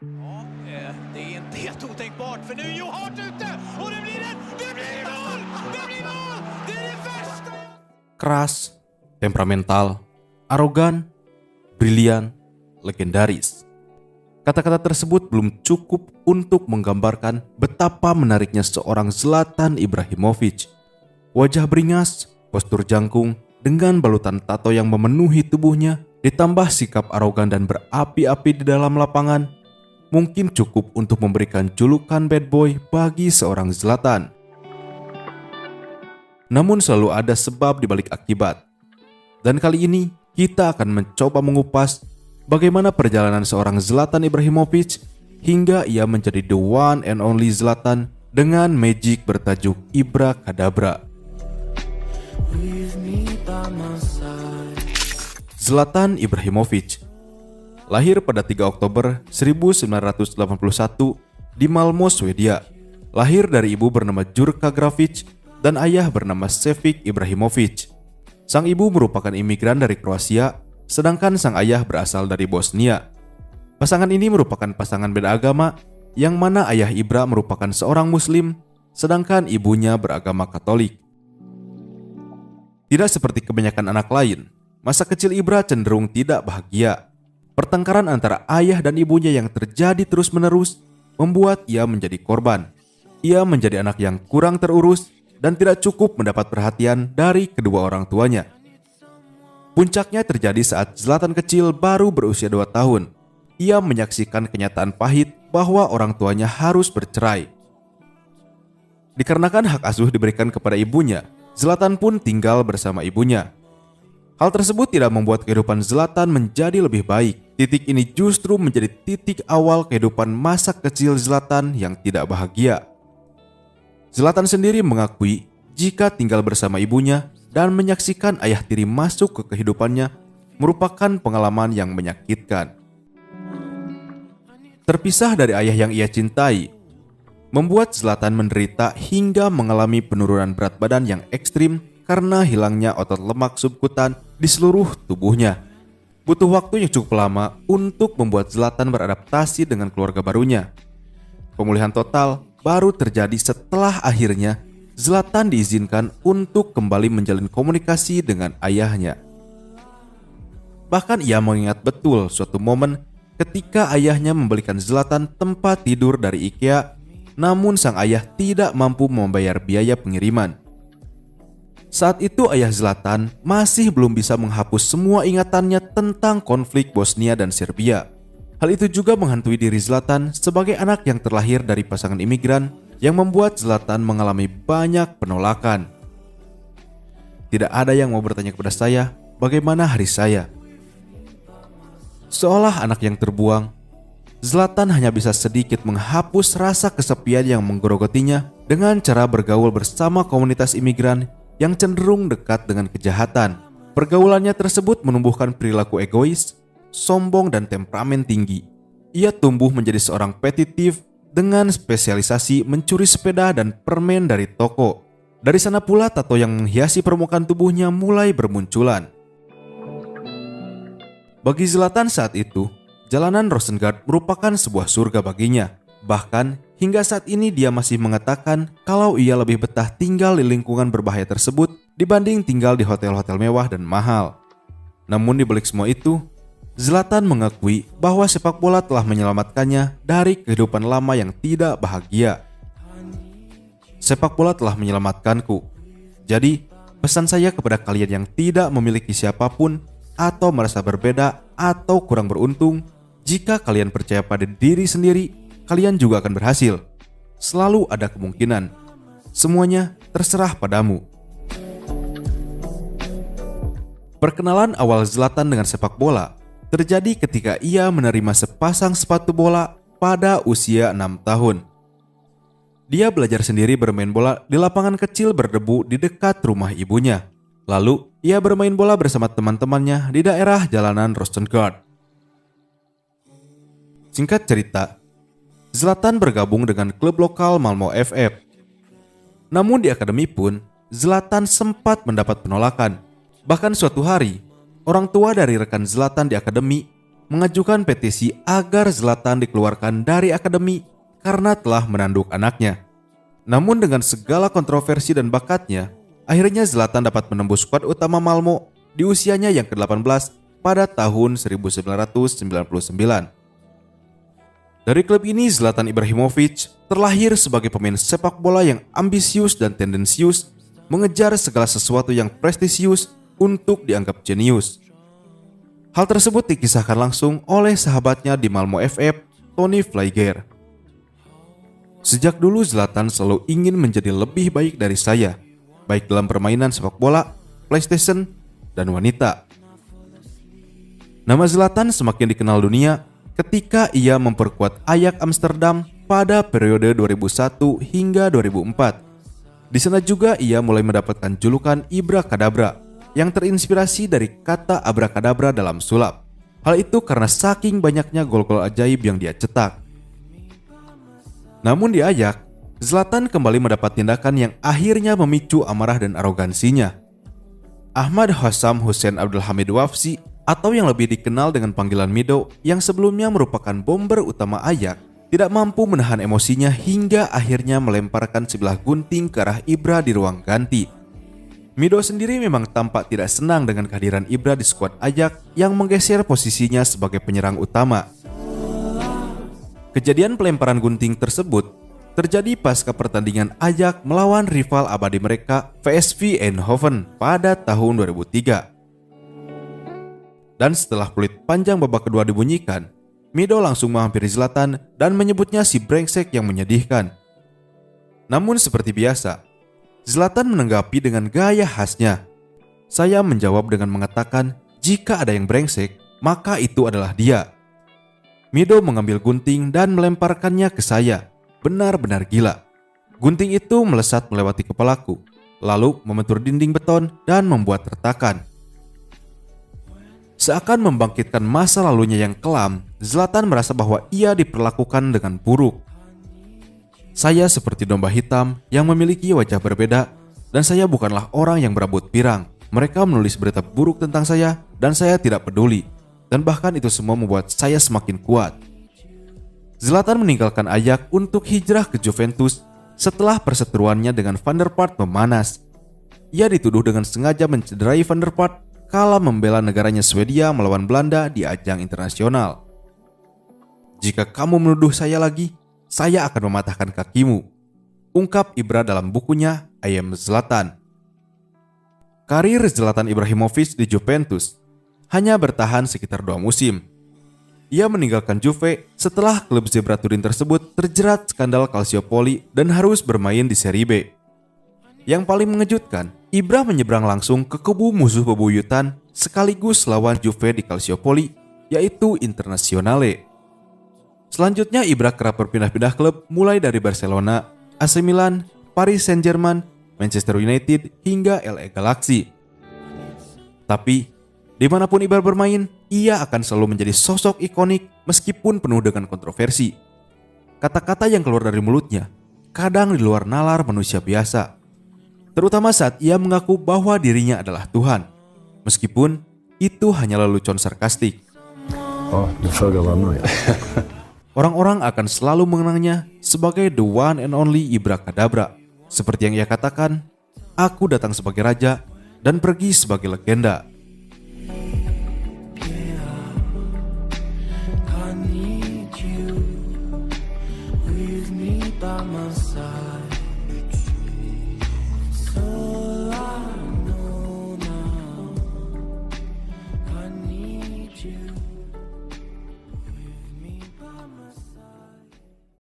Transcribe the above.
Ja, det är inte helt otänkbart för nu är Joe Hart ute och det blir mål! Det blir mål! Det är det värsta! Keras, temperamental, arogan, brilian, legendaris. Kata-kata tersebut belum cukup untuk menggambarkan betapa menariknya seorang Zlatan Ibrahimovic. Wajah beringas, postur jangkung, dengan balutan tato yang memenuhi tubuhnya, ditambah sikap arogan dan berapi-api di dalam lapangan, mungkin cukup untuk memberikan julukan bad boy bagi seorang Zlatan. Namun selalu ada sebab di balik akibat. Dan kali ini kita akan mencoba mengupas bagaimana perjalanan seorang Zlatan Ibrahimovic hingga ia menjadi the one and only Zlatan dengan magic bertajuk Ibra Kadabra. Zlatan Ibrahimovic lahir pada 3 Oktober 1981 di Malmö, Swedia. Lahir dari ibu bernama Jurka Grafic dan ayah bernama Šefiq Ibrahimovic. Sang ibu merupakan imigran dari Kroasia, sedangkan sang ayah berasal dari Bosnia. Pasangan ini merupakan pasangan beda agama, yang mana ayah Ibra merupakan seorang Muslim, sedangkan ibunya beragama Katolik. Tidak seperti kebanyakan anak lain, masa kecil Ibra cenderung tidak bahagia. Pertengkaran antara ayah dan ibunya yang terjadi terus-menerus membuat ia menjadi korban. Ia menjadi anak yang kurang terurus dan tidak cukup mendapat perhatian dari kedua orang tuanya. Puncaknya terjadi saat Zlatan kecil baru berusia 2 tahun. Ia menyaksikan kenyataan pahit bahwa orang tuanya harus bercerai. Dikarenakan hak asuh diberikan kepada ibunya, Zlatan pun tinggal bersama ibunya. Hal tersebut tidak membuat kehidupan Zlatan menjadi lebih baik. Titik ini justru menjadi titik awal kehidupan masa kecil Zlatan yang tidak bahagia. Zlatan sendiri mengakui jika tinggal bersama ibunya dan menyaksikan ayah tiri masuk ke kehidupannya merupakan pengalaman yang menyakitkan. Terpisah dari ayah yang ia cintai, membuat Zlatan menderita hingga mengalami penurunan berat badan yang ekstrim karena hilangnya otot lemak subkutan di seluruh tubuhnya. Butuh waktu yang cukup lama untuk membuat Zlatan beradaptasi dengan keluarga barunya. Pemulihan total baru terjadi setelah akhirnya Zlatan diizinkan untuk kembali menjalin komunikasi dengan ayahnya. Bahkan ia mengingat betul suatu momen ketika ayahnya membelikan Zlatan tempat tidur dari IKEA, namun sang ayah tidak mampu membayar biaya pengiriman. Saat itu ayah Zlatan masih belum bisa menghapus semua ingatannya tentang konflik Bosnia dan Serbia. Hal itu juga menghantui diri Zlatan sebagai anak yang terlahir dari pasangan imigran yang membuat Zlatan mengalami banyak penolakan. Tidak ada yang mau bertanya kepada saya bagaimana hari saya. Seolah anak yang terbuang, Zlatan hanya bisa sedikit menghapus rasa kesepian yang menggerogotinya dengan cara bergaul bersama komunitas imigran yang cenderung dekat dengan kejahatan. Pergaulannya tersebut menumbuhkan perilaku egois, sombong dan temperamen tinggi. Ia tumbuh menjadi seorang petitif dengan spesialisasi mencuri sepeda dan permen dari toko. Dari sana pula tato yang menghiasi permukaan tubuhnya mulai bermunculan. Bagi Zlatan saat itu, jalanan Rosengard merupakan sebuah surga baginya. Bahkan hingga saat ini dia masih mengatakan kalau ia lebih betah tinggal di lingkungan berbahaya tersebut dibanding tinggal di hotel-hotel mewah dan mahal. Namun di balik semua itu, Zlatan mengakui bahwa sepak bola telah menyelamatkannya dari kehidupan lama yang tidak bahagia. Sepak bola telah menyelamatkanku. Jadi, pesan saya kepada kalian yang tidak memiliki siapapun atau merasa berbeda atau kurang beruntung, jika kalian percaya pada diri sendiri, kalian juga akan berhasil. Selalu ada kemungkinan. Semuanya terserah padamu. Perkenalan awal Zlatan dengan sepak bola terjadi ketika ia menerima sepasang sepatu bola pada usia 6 tahun. Dia belajar sendiri bermain bola di lapangan kecil berdebu di dekat rumah ibunya. Lalu, ia bermain bola bersama teman-temannya di daerah jalanan Rosengard. Singkat cerita, Zlatan bergabung dengan klub lokal Malmö FF. Namun di akademi pun, Zlatan sempat mendapat penolakan. Bahkan suatu hari, orang tua dari rekan Zlatan di akademi mengajukan petisi agar Zlatan dikeluarkan dari akademi karena telah menanduk anaknya. Namun dengan segala kontroversi dan bakatnya, akhirnya Zlatan dapat menembus skuad utama Malmo di usianya yang ke-18 pada tahun 1999. Dari klub ini, Zlatan Ibrahimovic terlahir sebagai pemain sepak bola yang ambisius dan tendensius, mengejar segala sesuatu yang prestisius untuk dianggap jenius. Hal tersebut dikisahkan langsung oleh sahabatnya di Malmo FF, Tony Flygare. Sejak dulu Zlatan selalu ingin menjadi lebih baik dari saya, baik dalam permainan sepak bola, PlayStation, dan wanita. Nama Zlatan semakin dikenal dunia ketika ia memperkuat Ajax Amsterdam pada periode 2001 hingga 2004. Di sana juga ia mulai mendapatkan julukan Ibra Kadabra yang terinspirasi dari kata abrakadabra dalam sulap. Hal itu karena saking banyaknya gol-gol ajaib yang dia cetak. Namun di Ajax, Zlatan kembali mendapat tindakan yang akhirnya memicu amarah dan arogansinya. Ahmad Hossam Hussein Abdul Hamid Wafsi, atau yang lebih dikenal dengan panggilan Mido, yang sebelumnya merupakan bomber utama Ajax, tidak mampu menahan emosinya hingga akhirnya melemparkan sebilah gunting ke arah Ibra di ruang ganti. Mido sendiri memang tampak tidak senang dengan kehadiran Ibra di skuad Ajax yang menggeser posisinya sebagai penyerang utama. Kejadian pelemparan gunting tersebut terjadi pasca pertandingan Ajax melawan rival abadi mereka VSV Eindhoven pada tahun 2003. Dan setelah peluit panjang babak kedua dibunyikan, Mido langsung menghampiri Zlatan dan menyebutnya si brengsek yang menyedihkan. Namun seperti biasa, Zlatan menanggapi dengan gaya khasnya. Saya menjawab dengan mengatakan, jika ada yang brengsek, maka itu adalah dia. Mido mengambil gunting dan melemparkannya ke saya. Benar-benar gila. Gunting itu melesat melewati kepalaku, lalu membentur dinding beton dan membuat retakan. Seakan membangkitkan masa lalunya yang kelam, Zlatan merasa bahwa ia diperlakukan dengan buruk. Saya seperti domba hitam yang memiliki wajah berbeda, dan saya bukanlah orang yang berambut pirang. Mereka menulis berita buruk tentang saya dan saya tidak peduli. Dan bahkan itu semua membuat saya semakin kuat. Zlatan meninggalkan Ajax untuk hijrah ke Juventus setelah perseteruannya dengan Van der Vaart memanas. Ia dituduh dengan sengaja mencederai Van der Vaart kala membela negaranya Swedia melawan Belanda di ajang internasional. Jika kamu menuduh saya lagi, saya akan mematahkan kakimu, ungkap Ibra dalam bukunya I Am Zlatan. Karir Zlatan Ibrahimovic di Juventus hanya bertahan sekitar 2 musim. Ia meninggalkan Juve setelah klub Zebra Turin tersebut terjerat skandal Calciopoli dan harus bermain di Serie B. Yang paling mengejutkan, Ibra menyeberang langsung ke kubu musuh bebuyutan sekaligus lawan Juve di Calciopoli, yaitu Internazionale. Selanjutnya Ibra kerap berpindah-pindah klub mulai dari Barcelona, AC Milan, Paris Saint-Germain, Manchester United hingga LA Galaxy. Tapi dimanapun Ibra bermain, ia akan selalu menjadi sosok ikonik meskipun penuh dengan kontroversi. Kata-kata yang keluar dari mulutnya kadang di luar nalar manusia biasa, terutama saat ia mengaku bahwa dirinya adalah Tuhan, meskipun itu hanyalah lelucon sarkastik. Ja, det frågar mig. Orang-orang akan selalu mengenangnya sebagai the one and only Ibra Kadabra. Seperti yang ia katakan, aku datang sebagai raja dan pergi sebagai legenda. I need you with me by my side.